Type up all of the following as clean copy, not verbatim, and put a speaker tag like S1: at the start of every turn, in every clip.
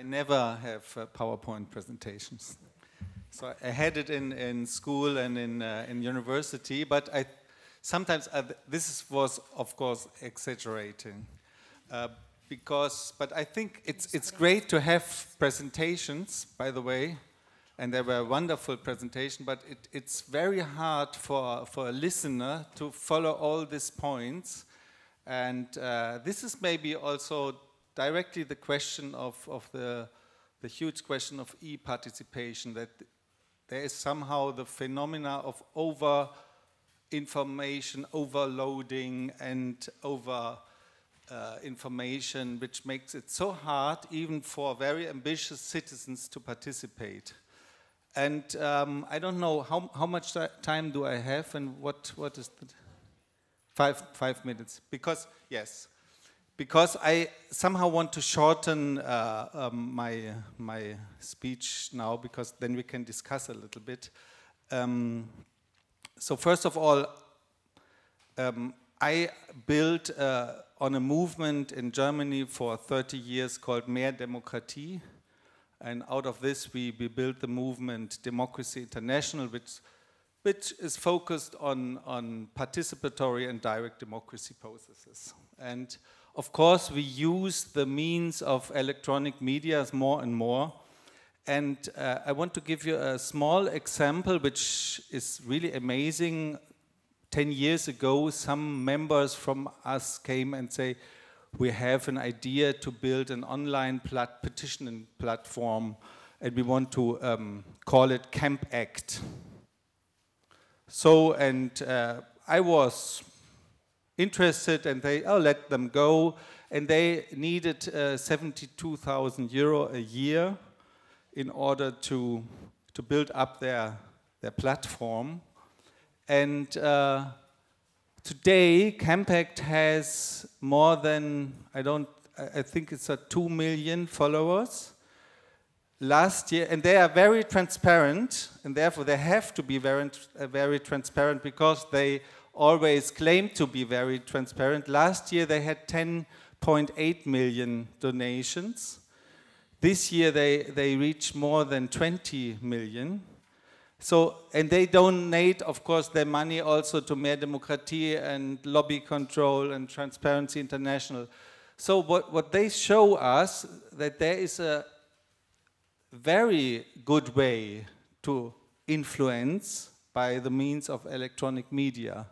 S1: I never have PowerPoint presentations. So I had it in school and in university, but sometimes this was, of course, exaggerating. But I think it's great to have presentations, by the way, and they were wonderful presentations, but it's very hard for a listener to follow all these points. And this is maybe also directly the question of the huge question of e-participation, that there is somehow the phenomena of over-information, overloading, and over-information, which makes it so hard even for very ambitious citizens to participate. And I don't know, how much time do I have, and what is the... 5 minutes, because I somehow want to shorten my speech now, because then we can discuss a little bit. So first of all, I built on a movement in Germany for 30 years called Mehr Demokratie, and out of this we built the movement Democracy International, which is focused on participatory and direct democracy processes. And of course, we use the means of electronic media more and more. And I want to give you a small example, which is really amazing. 10 years ago, some members from us came and say, we have an idea to build an online petitioning platform, and we want to call it Camp Act. So, and I was interested, and they, let them go, and they needed 72,000 euro a year in order to build up their platform. And today, Campact has more than, I think it's 2 million followers. Last year, and they are very transparent, and therefore they have to be very transparent, because they always claim to be very transparent. Last year they had 10.8 million donations. This year they reach more than 20 million. So, and they donate, of course, their money also to Mehr Demokratie and Lobby Control and Transparency International. So what they show us, that there is a very good way to influence by the means of electronic media.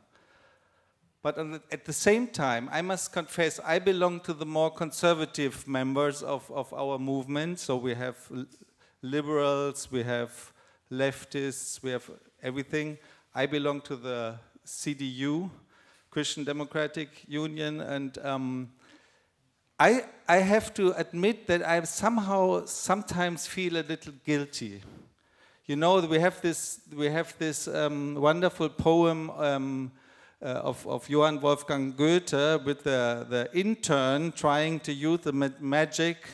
S1: But at the same time, I must confess, I belong to the more conservative members of our movement. So we have liberals, we have leftists, we have everything. I belong to the CDU, Christian Democratic Union, and I have to admit that I somehow sometimes feel a little guilty. You know, we have this wonderful poem of Johann Wolfgang Goethe with the intern trying to use the magic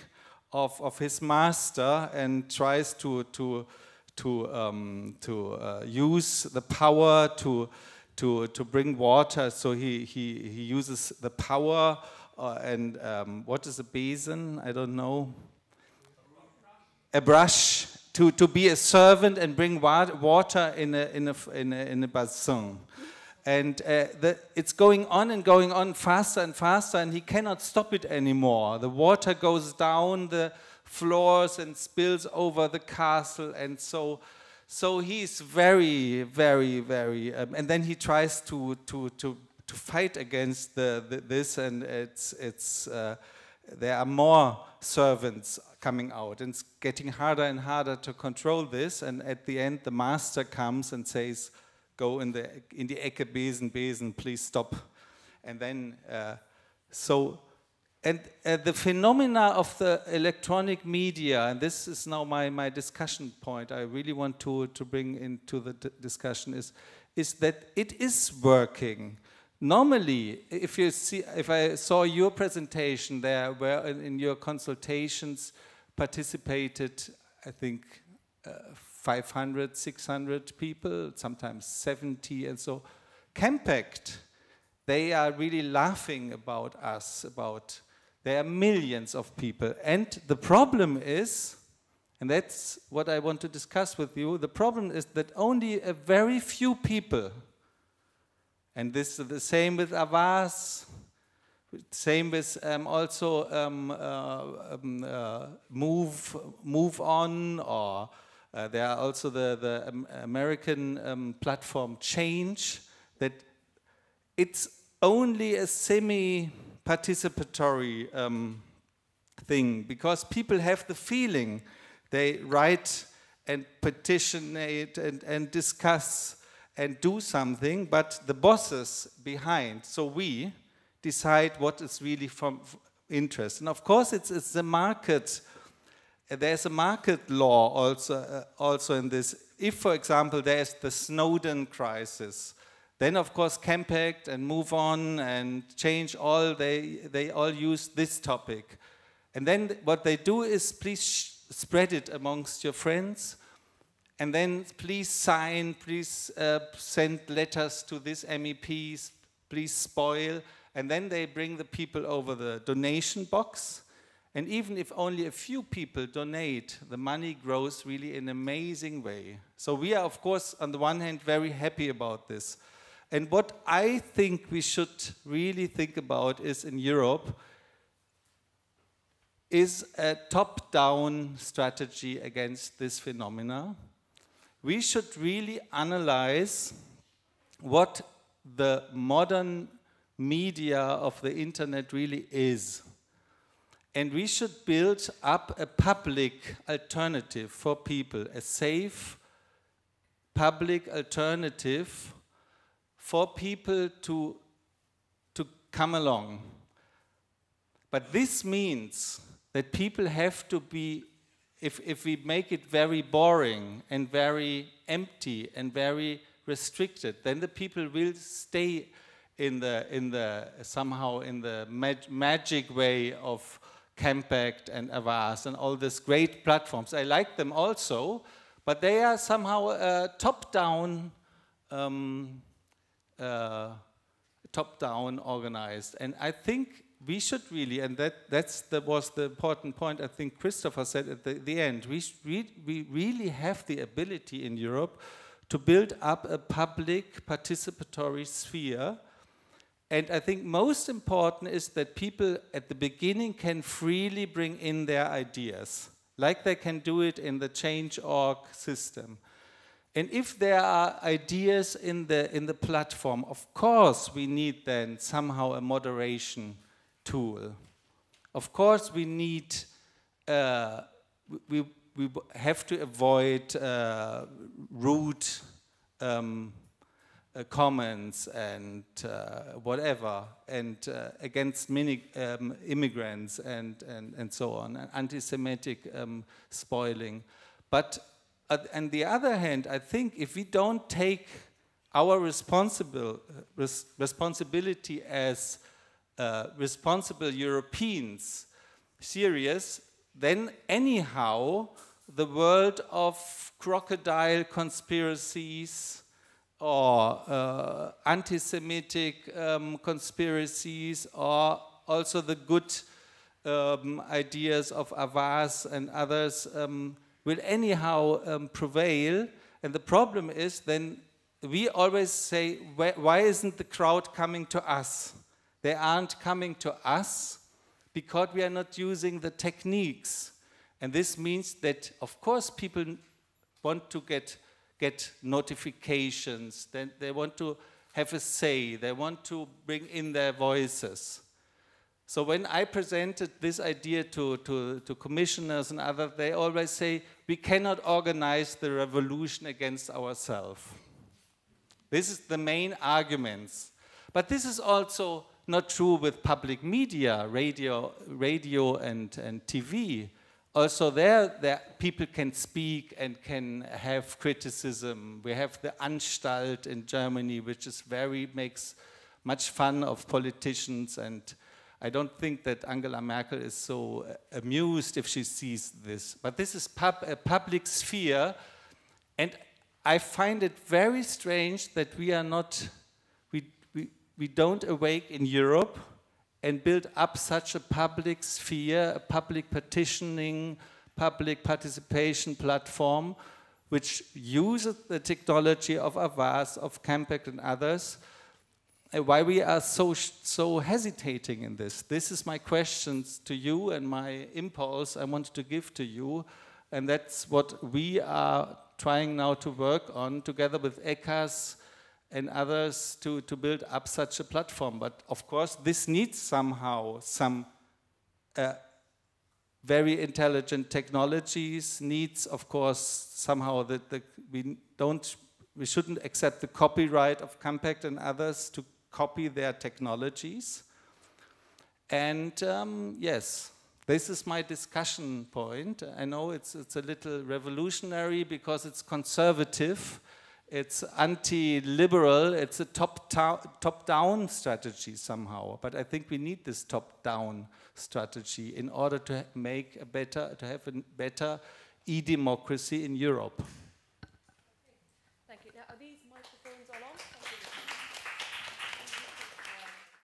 S1: of his master, and tries to use the power to bring water. So he uses the power. And what is a basin? I don't know. A brush to be a servant and bring water in a basin. And it's going on and going on faster and faster, and he cannot stop it anymore. The water goes down the floors and spills over the castle, and so he's very, very, very. And then he tries to fight against this, and there are more servants coming out, and it's getting harder and harder to control this. And at the end, the master comes and says, "Go in the Ecke Besen, please stop." And then the phenomena of the electronic media, and this is now my discussion point. I really want to bring into the discussion is that it is working. Normally, if I saw your presentation there, where in your consultations participated, I think, 500, 600 people, sometimes 70, and so. Campact, they are really laughing about us, about There are millions of people. And the problem is, and that's what I want to discuss with you, the problem is that only a very few people, and this is the same with Avaz, same with also Move On, or there are also the American platform Change, that it's only a semi-participatory thing, because people have the feeling, they write and petitionate and discuss and do something, but the bosses behind, so we decide what is really from interest. And of course it's the market. There's a market law also in this. If, for example, there's the Snowden crisis, then of course Campact and Move On and Change, they all use this topic. And then what they do is, please spread it amongst your friends, and then please sign, please send letters to these MEPs, please spoil, and then they bring the people over the donation box. And even if only a few people donate, the money grows really in an amazing way. So we are, of course, on the one hand, very happy about this. And what I think we should really think about is, in Europe, is a top-down strategy against this phenomena. We should really analyze what the modern media of the internet really is. And we should build up a public alternative for people, a safe public alternative for people to come along. But this means that people have to be, if we make it very boring and very empty and very restricted, then the people will stay somehow in the magic way of Campact and Avaz and all these great platforms. I like them also, but they are somehow top-down organized. And I think we should really, and that was the important point I think Christopher said at the end, we really have the ability in Europe to build up a public participatory sphere. And I think most important is that people at the beginning can freely bring in their ideas, like they can do it in the Change.org system. And if there are ideas in the platform, of course we need then somehow a moderation tool. Of course we need, we have to avoid rude comments and whatever, and against immigrants and so on, and anti-Semitic spoiling. But on the other hand, I think if we don't take our responsibility as responsible Europeans serious, then anyhow the world of crocodile conspiracies or anti-Semitic conspiracies, or also the good ideas of Avaz and others will anyhow prevail. And the problem is then we always say, why isn't the crowd coming to us? They aren't coming to us because we are not using the techniques. And this means that, of course, people want to get notifications, then they want to have a say, they want to bring in their voices. So when I presented this idea to commissioners and others, they always say, we cannot organize the revolution against ourselves. This is the main arguments. But this is also not true with public media, radio and TV. Also there people can speak and can have criticism. We have the Anstalt in Germany, which is makes much fun of politicians, and I don't think that Angela Merkel is so amused if she sees this. But this is a public sphere, and I find it very strange that we are not, we don't awake in Europe and build up such a public sphere, a public petitioning, public participation platform, which uses the technology of Avaz, of Campact and others. Why we are so hesitating in this? This is my questions to you and my impulse I wanted to give to you, and that's what we are trying now to work on together with ECAS and others to build up such a platform. But of course, this needs somehow some very intelligent technologies, needs of course somehow that we shouldn't accept the copyright of Campact and others to copy their technologies. And yes, this is my discussion point. I know it's a little revolutionary because it's conservative, it's anti-liberal, it's a top-down strategy somehow. But I think we need this top-down strategy in order to make a have a better e-democracy in Europe.
S2: Thank you. Now, are these microphones all on?